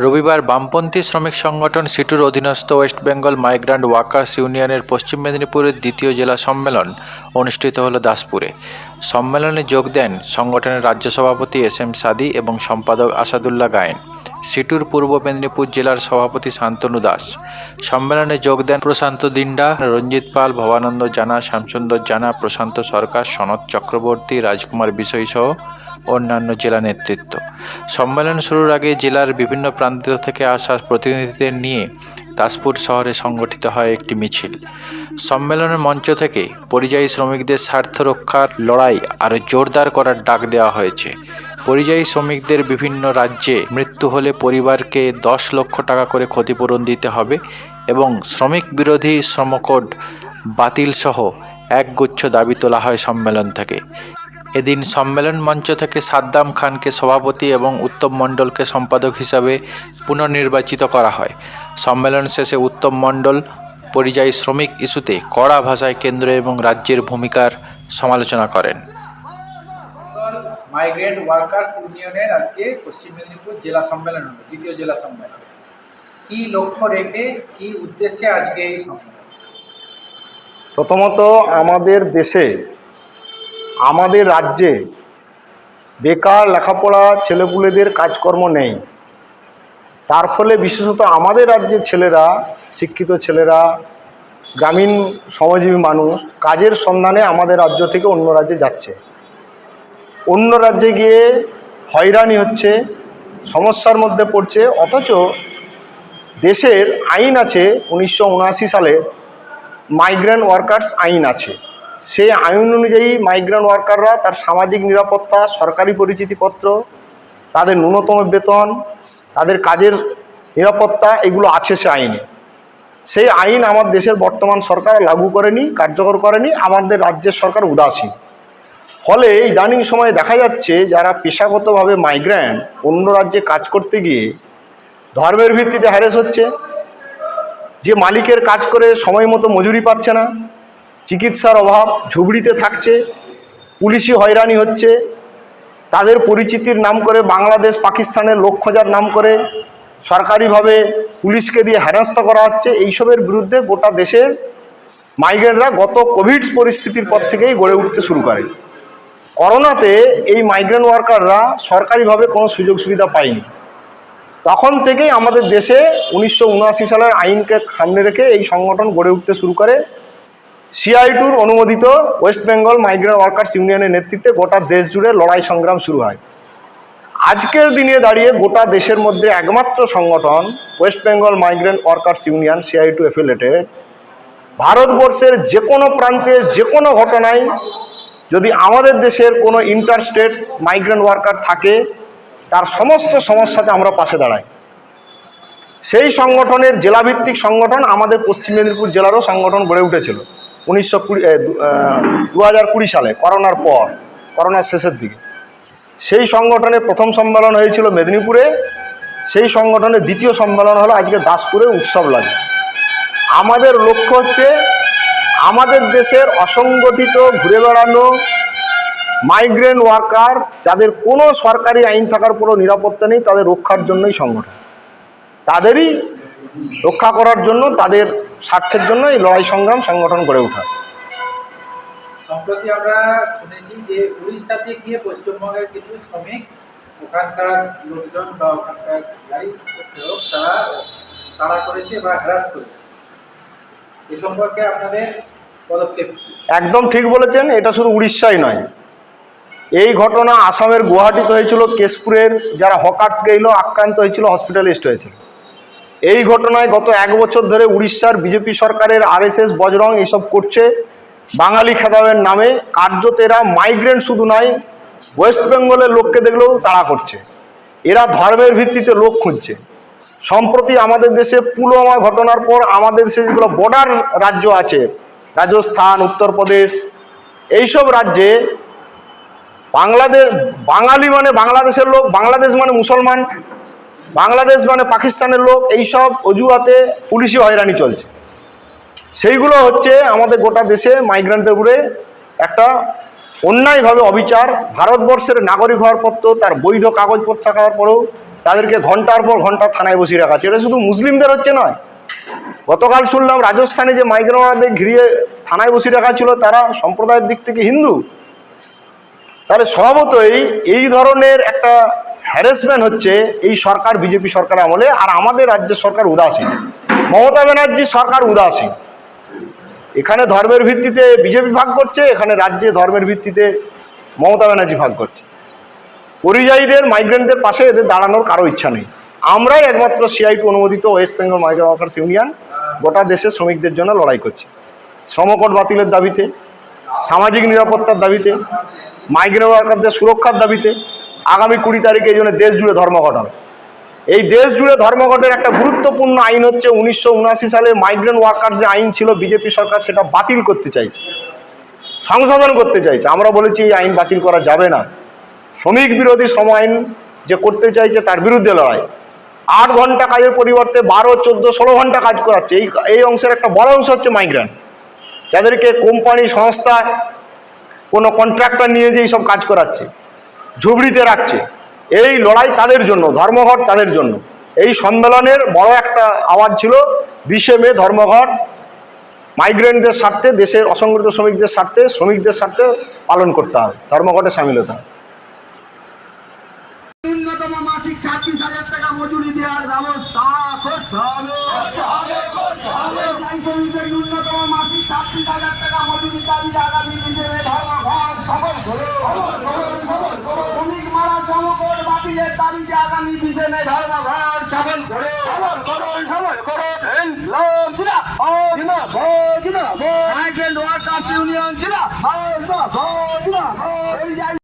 রবিবার বামপন্থী শ্রমিক সংগঠন সিটুর অধীনস্থ ওয়েস্ট বেঙ্গল মাইগ্রান্ট ওয়ার্কার্স ইউনিয়নের পশ্চিম মেদিনীপুরের দ্বিতীয় জেলা সম্মেলন অনুষ্ঠিত হল দাসপুরে। সম্মেলনে যোগ দেন সংগঠনের রাজ্য সভাপতি এস.এম. সাদি এবং সম্পাদক আসাদুল্লাহ গায়েন, সিটুর পূর্ব মেদিনীপুর জেলার সভাপতি শান্তনু দাস। সম্মেলনে যোগ দেন প্রশান্ত দিন্ডা, রঞ্জিত পাল, ভবানন্দ জানা, শ্যামসুন্দর জানা, প্রশান্ত সরকার, সনৎ চক্রবর্তী, রাজকুমার বিষয় সহ অন্যান্য জেলা নেতৃত্ব। সম্মেলন শুরুর আগে জেলার বিভিন্ন প্রান্ত থেকে আসা প্রতিনিধিদের নিয়ে দাসপুর শহরে সংগঠিত হয় একটি মিছিল। সম্মেলনের মঞ্চ থেকে পরিযায়ী শ্রমিকদের স্বার্থ রক্ষার লড়াই আরও জোরদার করার ডাক দেওয়া হয়েছে। পরিযায়ী শ্রমিকদের বিভিন্ন রাজ্যে মৃত্যু হলে পরিবারকে 10 লক্ষ টাকা করে ক্ষতিপূরণ দিতে হবে এবং শ্রমিক বিরোধী শ্রমকোড বাতিল সহ একগুচ্ছ দাবি তোলা হয় সম্মেলন থেকে। এদিন সম্মেলন মঞ্চ থেকে সাদ্দাম খানকে সভাপতি এবং উত্তম মণ্ডলকে সম্পাদক হিসাবে পুনর্নির্বাচিত করা হয়। সম্মেলন শেষে উত্তম মণ্ডল পরিযায়ী শ্রমিক ইস্যুতে কড়া ভাষায় কেন্দ্র এবং রাজ্যের ভূমিকার সমালোচনা করেন। মাইগ্রেন্ট ওয়ার্কার্স ইউনিয়নের আজকে পশ্চিম মেদিনীপুর জেলা সম্মেলন হলো, দ্বিতীয় জেলা সম্মেলন। কি লক্ষ্য রেখে, কি উদ্দেশ্যে আজকে এই সম্মেলন? প্রথমত, আমাদের দেশে, আমাদের রাজ্যে বেকার লেখাপড়া ছেলেপুলেদের কাজকর্ম নেই। তার ফলে বিশেষত আমাদের রাজ্যের ছেলেরা, শিক্ষিত ছেলেরা, গ্রামীণ শ্রমজীবী মানুষ কাজের সন্ধানে আমাদের রাজ্য থেকে অন্য রাজ্যে যাচ্ছে। অন্য রাজ্যে গিয়ে হয়রানি হচ্ছে, সমস্যার মধ্যে পড়ছে। অথচ দেশের আইন আছে, 1979 সালে মাইগ্রেন্ট ওয়ার্কার্স আইন আছে। সেই আইন অনুযায়ী মাইগ্রেন্ট ওয়ার্কাররা তার সামাজিক নিরাপত্তা, সরকারি পরিচিতিপত্র, তাদের ন্যূনতম বেতন, তাদের কাজের নিরাপত্তা এগুলো আছে সে আইনে। সেই আইন আমার দেশের বর্তমান সরকার লাগু করেনি, কার্যকর করেনি। আমাদের রাজ্যের সরকার উদাসীন। ফলে ইদানিং সময়ে দেখা যাচ্ছে যারা পেশাগতভাবে মাইগ্রেন্ট অন্য রাজ্যে কাজ করতে গিয়ে ধর্মের ভিত্তিতে হ্যারেস হচ্ছে, যে মালিকের কাজ করে সময় মতো মজুরি পাচ্ছে না, চিকিৎসার অভাব, ঝুবড়িতে থাকছে, পুলিশি হয়রানি হচ্ছে, তাদের পরিচিতির নাম করে বাংলাদেশ পাকিস্তানের লোক খোঁজার নাম করে সরকারিভাবে পুলিশকে দিয়ে হেনস্থা করা হচ্ছে। এইসবের বিরুদ্ধে গোটা দেশের মাইগ্রেন্টরা গত কোভিড পরিস্থিতির পর থেকেই গড়ে উঠতে শুরু করে। করোনাতে এই মাইগ্রেন্ট ওয়ার্কাররা সরকারিভাবে কোনো সুযোগ সুবিধা পায়নি। তখন থেকেই আমাদের দেশে 1979 সালের আইনকে সামনে রেখে এই সংগঠন গড়ে উঠতে শুরু করে। সিআইটুর অনুমোদিত ওয়েস্ট বেঙ্গল মাইগ্রেন্ট ওয়ার্কার্স ইউনিয়নের নেতৃত্বে গোটা দেশ জুড়ে লড়াই সংগ্রাম শুরু হয়। আজকের দিনে দাঁড়িয়ে গোটা দেশের মধ্যে একমাত্র সংগঠন West Bengal migrant workers union, CITU affiliated, ভারতবর্ষের যে কোনো প্রান্তে যে কোনো ঘটনায় যদি আমাদের দেশের কোনো ইন্টারস্টেট মাইগ্রেন্ট ওয়ার্কার থাকে, তার সমস্ত সমস্যাতে আমরা পাশে দাঁড়াই। সেই সংগঠনের জেলাভিত্তিক সংগঠন আমাদের পশ্চিম মেদিনীপুর জেলারও সংগঠন গড়ে উঠেছিল 2020 সালে, করোনার পর, করোনার শেষের দিকে। সেই সংগঠনের প্রথম সম্মেলন হয়েছিল মেদিনীপুরে। সেই সংগঠনের দ্বিতীয় সম্মেলন হলো আজকে দাসপুরে উৎসব লাগে। আমাদের লক্ষ্য হচ্ছে আমাদের দেশের অসংগঠিত ঘুরে বেড়ানো মাইগ্রেন্ট ওয়ার্কার, যাদের কোনো সরকারি আইন থাকার পরও নিরাপত্তা নেই, তাদের রক্ষার জন্যই সংগঠন, তাদেরই রক্ষা করার জন্য, তাদের স্বার্থের জন্য এই লড়াই সংগ্রাম সংগঠন গড়ে ওঠা। সম্প্রতি আমরা শুনেছি যে উড়িষ্যাতে গিয়ে পশ্চিমবঙ্গের কিছু শ্রমিক, ওখানকার লোকজন বা ওখানকার গাড়ি লোক তাড়া করেছে বা হ্রাস করেছে। এ সম্পর্কে আপনাদের পদক্ষেপ? একদম ঠিক বলেছেন। এটা শুধু উড়িষ্যাই নয়, এই ঘটনা আসামের গুয়াহাটিতে হয়েছিল। কেশপুরের যারা হকার্স গেইল আক্রান্ত হয়েছিল, হসপিটালিস্ট হয়েছিল। এই ঘটনায় গত 1 বছর ধরে উড়িষ্যার বিজেপি সরকারের আরএসএস, বজরং এসব করছে বাঙালি খেদাবের নামে। কার্যত এরা মাইগ্রেন্ট শুধু নয়, ওয়েস্ট বেঙ্গলের লোককে দেখলেও তাড়া করছে। এরা ধর্মের ভিত্তিতে লোক খুঁজছে। সম্প্রতি আমাদের দেশে পুলওয়ামা ঘটনার পর আমাদের দেশে যেগুলো বর্ডার রাজ্য আছে, রাজস্থান, উত্তরপ্রদেশ, এইসব রাজ্যে বাঙালি মানে বাংলাদেশের লোক, বাংলাদেশ মানে মুসলমান, বাংলাদেশ মানে পাকিস্তানের লোক, এইসব অজুহাতে পুলিশি হয়রানি চলছে। সেইগুলো হচ্ছে আমাদের গোটা দেশে মাইগ্রেন্টের উপরে একটা অন্যায়ভাবে অবিচার। ভারতবর্ষের নাগরিক হওয়ার পর, তার বৈধ কাগজপত্র থাকার পরেও তাদেরকে ঘন্টার পর ঘন্টা থানায় বসিয়ে রাখা হচ্ছে। এটা শুধু মুসলিমদের হচ্ছে নয়, গতকাল শুনলাম রাজস্থানে যে মাইগ্রেন্টদের ঘিরিয়ে থানায় বসিয়ে রাখা ছিল তারা সম্প্রদায়ের দিক থেকে হিন্দু। তাহলে স্বভাবতই এই ধরনের একটা হ্যারাসমেন্ট হচ্ছে এই সরকার, বিজেপি সরকার আমলে। আর আমাদের রাজ্যের সরকার উদাসীন, মমতা ব্যানার্জি সরকার উদাসীন। এখানে ধর্মের ভিত্তিতে বিজেপি ভাগ করছে, এখানে রাজ্যে ধর্মের ভিত্তিতে মমতা ব্যানার্জি ভাগ করছে। পরিযায়ীদের, মাইগ্রেন্টদের পাশে এদের দাঁড়ানোর কারো ইচ্ছা নেই। আমরাই একমাত্র CIT অনুমোদিত West Bengal migrant workers union গোটা দেশে শ্রমিকদের জন্য লড়াই করছে, শ্রমকোড বাতিলের দাবিতে, সামাজিক নিরাপত্তার দাবিতে, মাইগ্রেন্ট ওয়ার্কারদের সুরক্ষার দাবিতে। আগামী 20 তারিখে এই জন্য দেশ জুড়ে ধর্মঘট হবে। এই দেশ জুড়ে ধর্মঘটের একটা গুরুত্বপূর্ণ আইন হচ্ছে 1979 সালে মাইগ্রেন্ট ওয়ার্কার্স যে আইন ছিল, বিজেপি সরকার সেটা বাতিল করতে চাইছে, সংশোধন করতে চাইছে। আমরা বলেছি এই আইন বাতিল করা যাবে না। শ্রমিক বিরোধী শ্রম আইন যে করতে চাইছে তার বিরুদ্ধে লড়াই। 8 ঘন্টা কাজের পরিবর্তে 12, 14, 16 ঘন্টা কাজ করাচ্ছে। এই অংশের একটা বড় অংশ হচ্ছে মাইগ্রেন্ট, যাদেরকে কোম্পানি, সংস্থা, কোনো কন্ট্রাক্টর নিয়ে যে এইসব কাজ করাচ্ছে, ঝুবড়িতে রাখছে। এই লড়াই তাদের জন্য, ধর্মঘট তাদের জন্য। এই সম্মেলনের বড় একটা আওয়াজ ছিল 20 মে ধর্মঘট মাইগ্রেন্টদের স্বার্থে, দেশের অসংগঠিত শ্রমিকদের স্বার্থে, শ্রমিকদের স্বার্থে পালন করতে হবে, ধর্মঘটে সামিল হতে হবে। ন্যূনতম মাসিক 26,000 টাকা মজুরি দেওয়ার ব্যবস্থা করতে হবে। শ্রমিকদের ন্যূনতম মাসিক 26,000 টাকা মজুরি দাবি আগামী হিসেবে ধর্মঘট সফল করো। শ্রমিক মারা শ্রমকোড বাতিলের দাবিতে আগামী হিসেবে ধর্মঘট সফল করো। মাইগ্রেন্ট ওয়ার্কার্স ইউনিয়ন ছিল